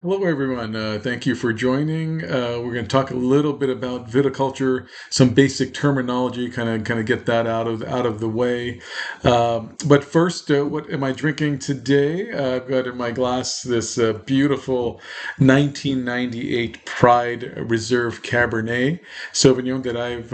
Hello, everyone. Thank you for joining. We're going to talk a little bit about viticulture, some basic terminology, kind of get that out of the way. But first, what am I drinking today? I've got in my glass this beautiful 1998 Pride Reserve Cabernet Sauvignon that I've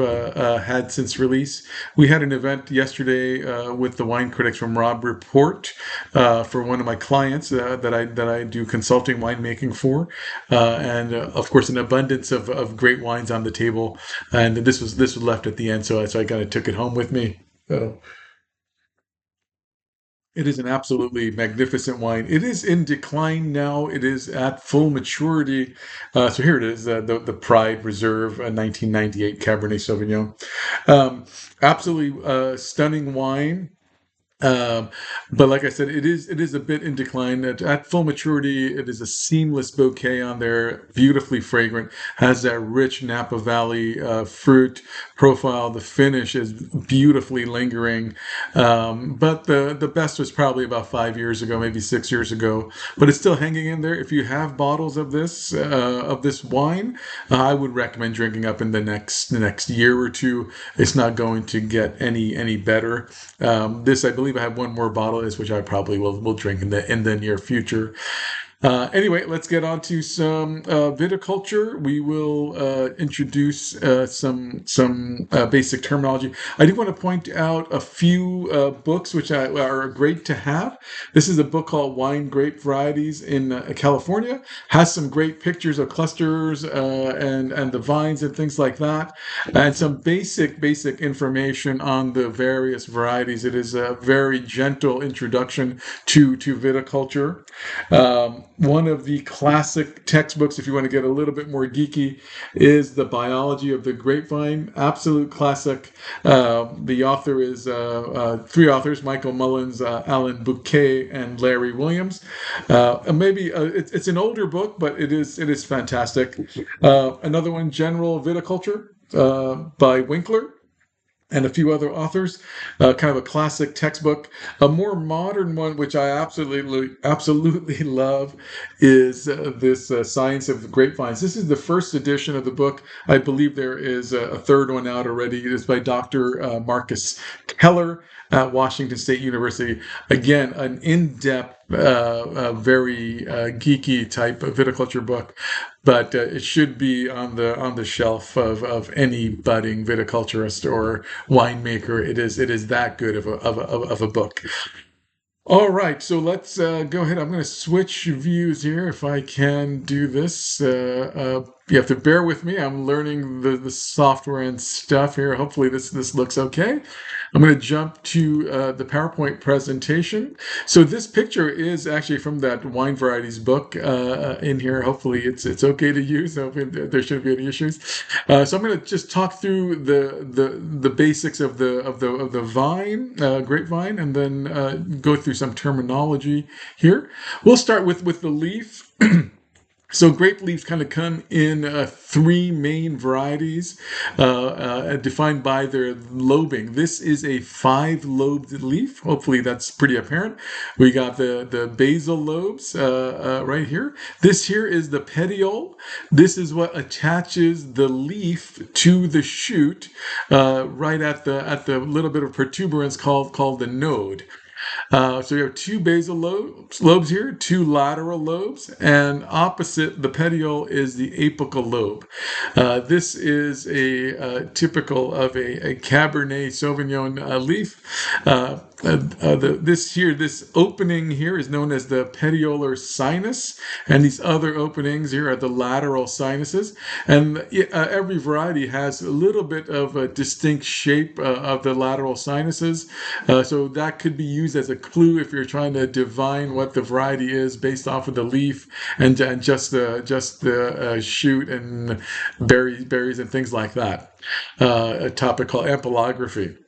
had since release. We had an event yesterday with the wine critics from Rob Report for one of my clients that I do consulting winemaking for, and of course an abundance of great wines on the table. And this was left at the end, so I kind of took it home with me. So it is an absolutely magnificent wine. It is in decline now. It is at full maturity. So here it is, the Pride Reserve 1998 Cabernet Sauvignon. Absolutely stunning wine. Um, but like I said, it is a bit in decline. At full maturity, it is a seamless bouquet on there, beautifully fragrant, has that rich Napa Valley fruit profile. The finish is beautifully lingering. But the best was probably about 5 years ago, maybe 6 years ago. But it's still hanging in there. If you have bottles of this wine, I would recommend drinking up in the next year or two. It's not going to get any better. This, I believe, I have one more bottle of this, which I probably will drink in the near future. Anyway, let's get on to some viticulture. We will introduce some basic terminology. I do want to point out a few books which are great to have. This is a book called Wine Grape Varieties in California. Has some great pictures of clusters and the vines and things like that, and some basic information on the various varieties. It is a very gentle introduction to viticulture. One of the classic textbooks, if you want to get a little bit more geeky, is The Biology of the Grapevine. Absolute classic. The author is three authors: Michael Mullins, Alan Bouquet, and Larry Williams. Maybe it's an older book, but it is fantastic. Another one, General Viticulture, by Winkler and a few other authors. Kind of a classic textbook. A more modern one, which I absolutely love, is this Science of Grapevines. This is the first edition of the book. I believe there is a third one out already. It is by Dr. Marcus Keller at Washington State University. Again, an in-depth, very geeky type of viticulture book, but it should be on the shelf of any budding viticulturist or winemaker. It is that good of a book. All right, so let's go ahead. I'm going to switch views here if I can do this. You have to bear with me. I'm learning the software and stuff here. Hopefully this looks okay. I'm going to jump to the PowerPoint presentation. So this picture is actually from that wine varieties book in here. Hopefully it's okay to use. Hopefully there shouldn't be any issues. So I'm going to just talk through the basics of the vine, grapevine, and then go through some terminology here. We'll start with the leaf. So grape leaves kind of come in three main varieties, defined by their lobing. This is a five-lobed leaf. Hopefully that's pretty apparent. We got the basal lobes right here. This here is the petiole. This is what attaches the leaf to the shoot, right at the little bit of protuberance called the node. So you have two basal lobes here, two lateral lobes, and opposite the petiole is the apical lobe. This is a typical of a Cabernet Sauvignon leaf. This opening here is known as the petiolar sinus, and these other openings here are the lateral sinuses. And every variety has a little bit of a distinct shape of the lateral sinuses, so that could be used as a clue if you're trying to divine what the variety is based off of the leaf and just the shoot and berries and things like that. A topic called ampelography.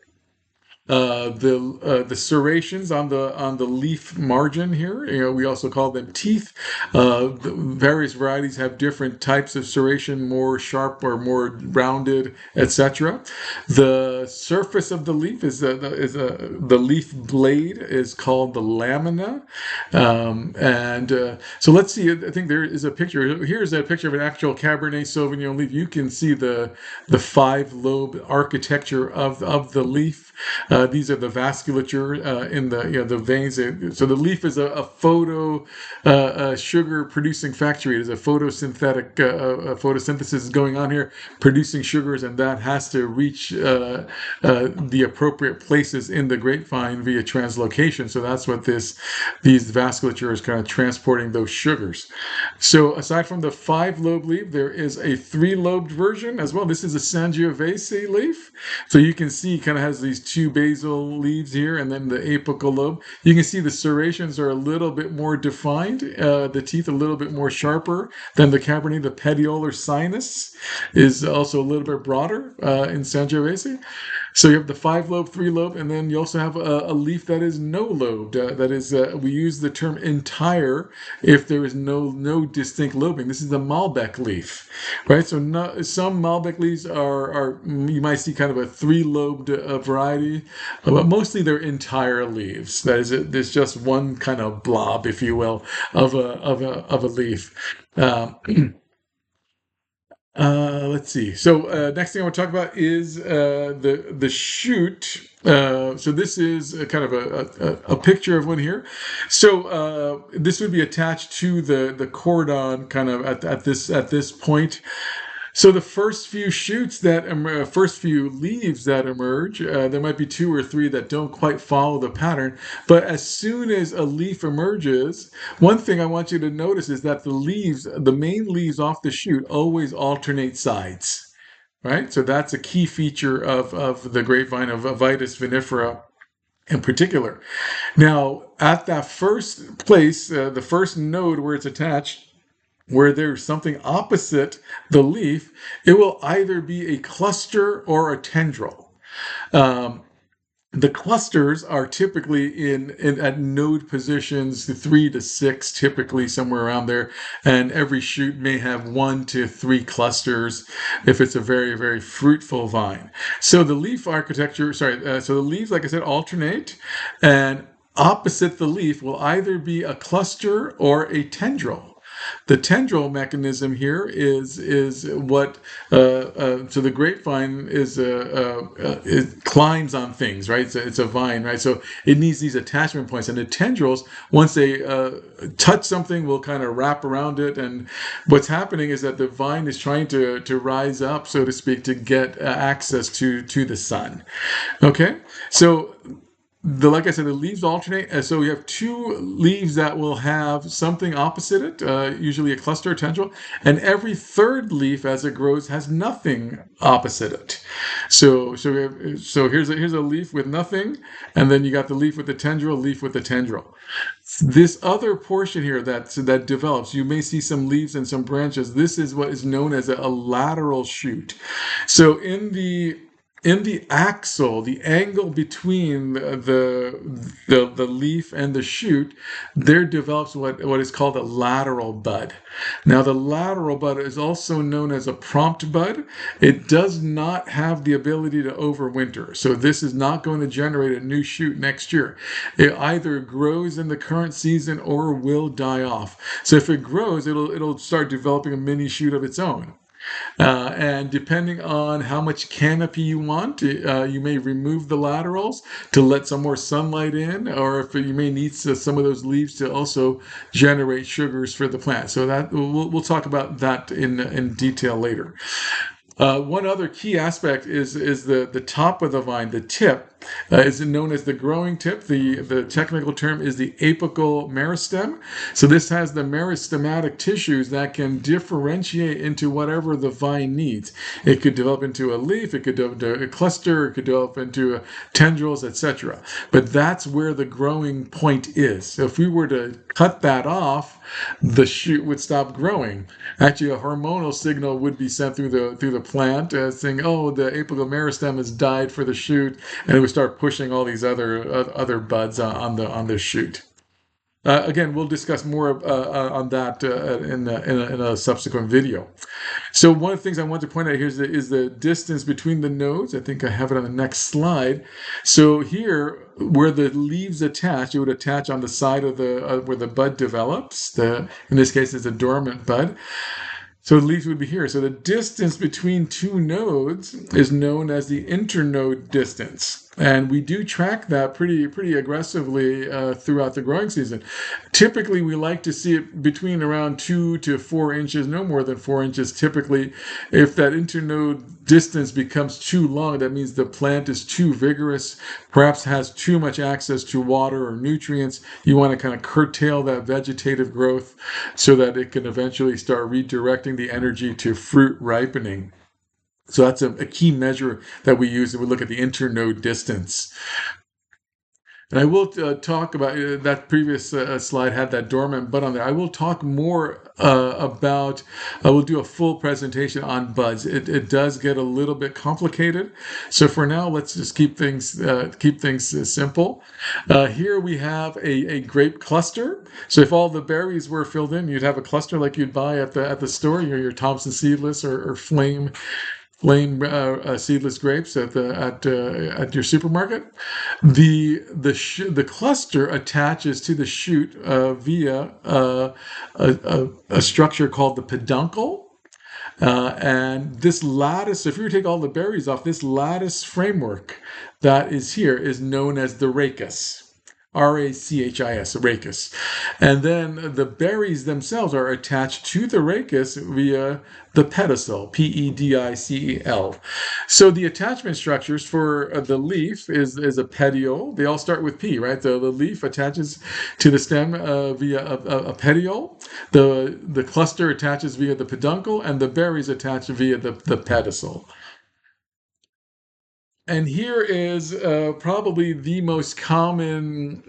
The serrations on the leaf margin here. We also call them teeth. The various varieties have different types of serration, more sharp or more rounded, etc. The surface of the leaf the leaf blade is called the lamina, and so let's see. I think there is a picture. Here's a picture of an actual Cabernet Sauvignon leaf. You can see the five lobe architecture of the leaf. These are the vasculature in the veins. So the leaf is a photo sugar producing factory. It is a photosynthetic photosynthesis is going on here, producing sugars, and that has to reach the appropriate places in the grapevine via translocation. So that's what these vasculature is kind of transporting those sugars. So aside from the five lobe leaf, there is a three lobed version as well. This is a Sangiovese leaf. So you can see it kind of has these two basal leaves here and then the apical lobe. You can see the serrations are a little bit more defined, the teeth a little bit more sharper than the Cabernet. The petiolar sinus is also a little bit broader in Sangiovese. So you have the five lobe, three lobe, and then you also have a leaf that is no lobed. That is, we use the term entire if there is no distinct lobing. This is the Malbec leaf, right? So some Malbec leaves are you might see kind of a three lobed variety, but mostly they're entire leaves. That is, there's just one kind of blob, if you will, of a leaf. Let's see. So next thing I want to talk about is the shoot. So this is a kind of a picture of one here. So this would be attached to the cordon, kind of at this point. So the first few shoots first few leaves that emerge, there might be two or three that don't quite follow the pattern. But as soon as a leaf emerges, one thing I want you to notice is that the main leaves off the shoot, always alternate sides, right? So that's a key feature of the grapevine of Vitis vinifera in particular. Now, at that first place, the first node where it's attached, where there's something opposite the leaf, it will either be a cluster or a tendril. The clusters are typically at node positions 3 to 6, typically somewhere around there, and every shoot may have 1 to 3 clusters if it's a very, very fruitful vine. So the leaf architecture, so the leaves, like I said, alternate, and opposite the leaf will either be a cluster or a tendril. The tendril mechanism here is what so the grapevine it climbs on things, right? It's a vine, right? So it needs these attachment points, and the tendrils, once they touch something, will kind of wrap around it. And what's happening is that the vine is trying to rise up, so to speak, to get access to the sun. Okay, so like I said, the leaves alternate. So we have two leaves that will have something opposite it, usually a cluster or tendril, and every third leaf as it grows has nothing opposite it. So here's a leaf with nothing, and then you got the leaf with the tendril, leaf with the tendril. This other portion here that develops, you may see some leaves and some branches. This is what is known as a lateral shoot. So in the axle, the angle between the leaf and the shoot, there develops what is called a lateral bud. Now, the lateral bud is also known as a prompt bud. It does not have the ability to overwinter. So this is not going to generate a new shoot next year. It either grows in the current season or will die off. So if it grows, it'll start developing a mini shoot of its own. And depending on how much canopy you want, you may remove the laterals to let some more sunlight in, or if you may need some of those leaves to also generate sugars for the plant. So that we'll talk about that in detail later. One other key aspect is the top of the vine, the tip, is known as the growing tip. The technical term is the apical meristem. So this has the meristematic tissues that can differentiate into whatever the vine needs. It could develop into a leaf, it could develop into a cluster, it could develop into tendrils, etc. But that's where the growing point is. So if we were to cut that off, the shoot would stop growing. Actually, a hormonal signal would be sent through the plant saying, "Oh, the apical meristem has died for the shoot," and it would we start pushing all these other buds on the shoot. Again, we'll discuss more on that in a subsequent video. So one of the things I want to point out here is the distance between the nodes. I think I have it on the next slide. So here, where the leaves attach, it would attach on the side of the where the bud develops. In this case, it's a dormant bud. So the leaves would be here. So the distance between two nodes is known as the internode distance. And we do track that pretty aggressively throughout the growing season. Typically, we like to see it between around 2 to 4 inches, no more than 4 inches. Typically, if that internode distance becomes too long, that means the plant is too vigorous, perhaps has too much access to water or nutrients. You want to kind of curtail that vegetative growth so that it can eventually start redirecting the energy to fruit ripening. So that's a key measure that we use when we look at the internode distance. And I will talk about that previous slide had that dormant bud on there. I will talk more about, we'll do a full presentation on buds. It does get a little bit complicated. So for now, let's just keep things simple. Here we have a grape cluster. So if all the berries were filled in, you'd have a cluster like you'd buy at the store, your Thompson seedless or Flame seedless grapes at your supermarket. The cluster attaches to the shoot via a structure called the peduncle. And this lattice, if you were to take all the berries off, this lattice framework that is here is known as the rachis. Rachis, rachis. And then the berries themselves are attached to the rachis via the pedicel, Pedicel. So the attachment structures for the leaf is a petiole. They all start with P, right? The leaf attaches to the stem via a petiole. The cluster attaches via the peduncle, and the berries attach via the pedicel. And here is probably the most common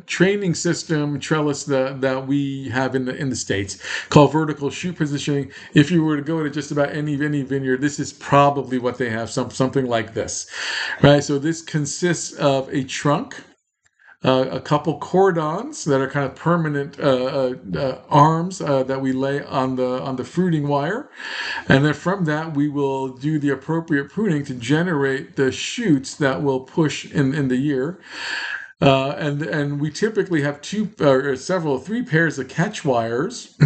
training system trellis that we have in the States, called vertical shoot positioning. If you were to go to just about any vineyard, this is probably what they have, something like this, right? So this consists of a trunk, a couple cordons that are kind of permanent arms that we lay on the fruiting wire, and then from that we will do the appropriate pruning to generate the shoots that will push in the year. And we typically have three pairs of catch wires.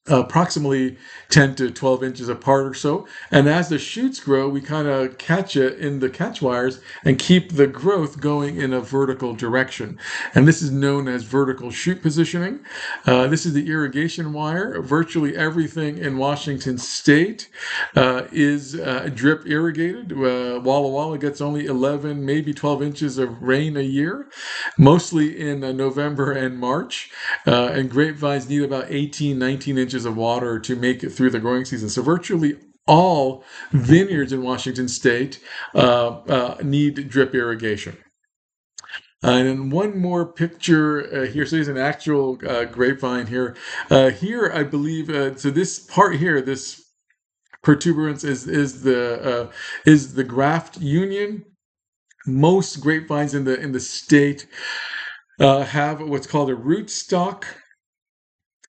Approximately 10 to 12 inches apart or so. And as the shoots grow, we kind of catch it in the catch wires and keep the growth going in a vertical direction. And this is known as vertical shoot positioning. This is the irrigation wire. Virtually everything in Washington State is drip irrigated. Walla Walla gets only 11, maybe 12 inches of rain a year, mostly in November and March. And grapevines need about 18, 19 inches of water to make it through the growing season. So virtually all vineyards in Washington State need drip irrigation. And then one more picture here. So there's an actual grapevine here. Here, I believe, so this part here, this protuberance is the graft union. Most grapevines in the state have what's called a rootstock.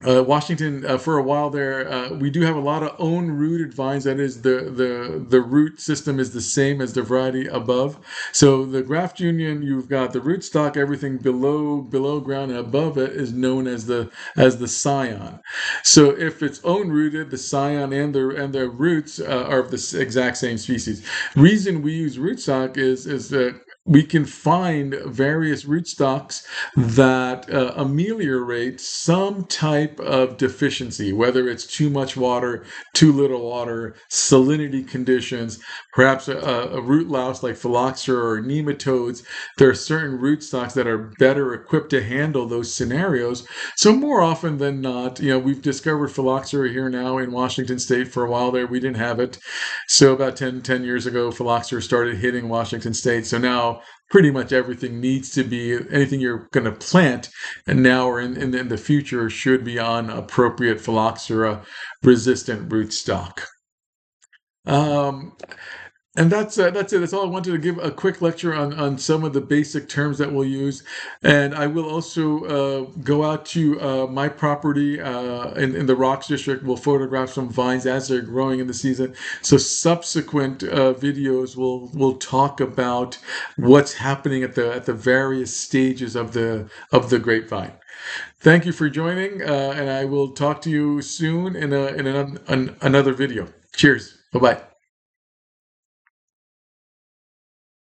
Washington, for a while there, we do have a lot of own rooted vines. That is, the root system is the same as the variety above. So the graft union, you've got the rootstock. Everything below ground and above it is known as the scion. So if it's own rooted, the scion and the roots are of the exact same species. Reason we use rootstock is that we can find various rootstocks that ameliorate some type of deficiency, whether it's too much water, too little water, salinity conditions, perhaps a root louse like phylloxera or nematodes. There are certain rootstocks that are better equipped to handle those scenarios. So more often than not, we've discovered phylloxera here now in Washington State. For a while there, we didn't have it. So about 10 years ago, phylloxera started hitting Washington State. So now pretty much everything needs to be, anything you're going to plant and now or in the future should be on appropriate phylloxera resistant rootstock. And that's it. That's all I wanted to give a quick lecture on some of the basic terms that we'll use. And I will also go out to my property in the Rocks District. We'll photograph some vines as they're growing in the season. So subsequent videos will talk about what's happening at the various stages of the grapevine. Thank you for joining, and I will talk to you soon in another video. Cheers. Bye bye.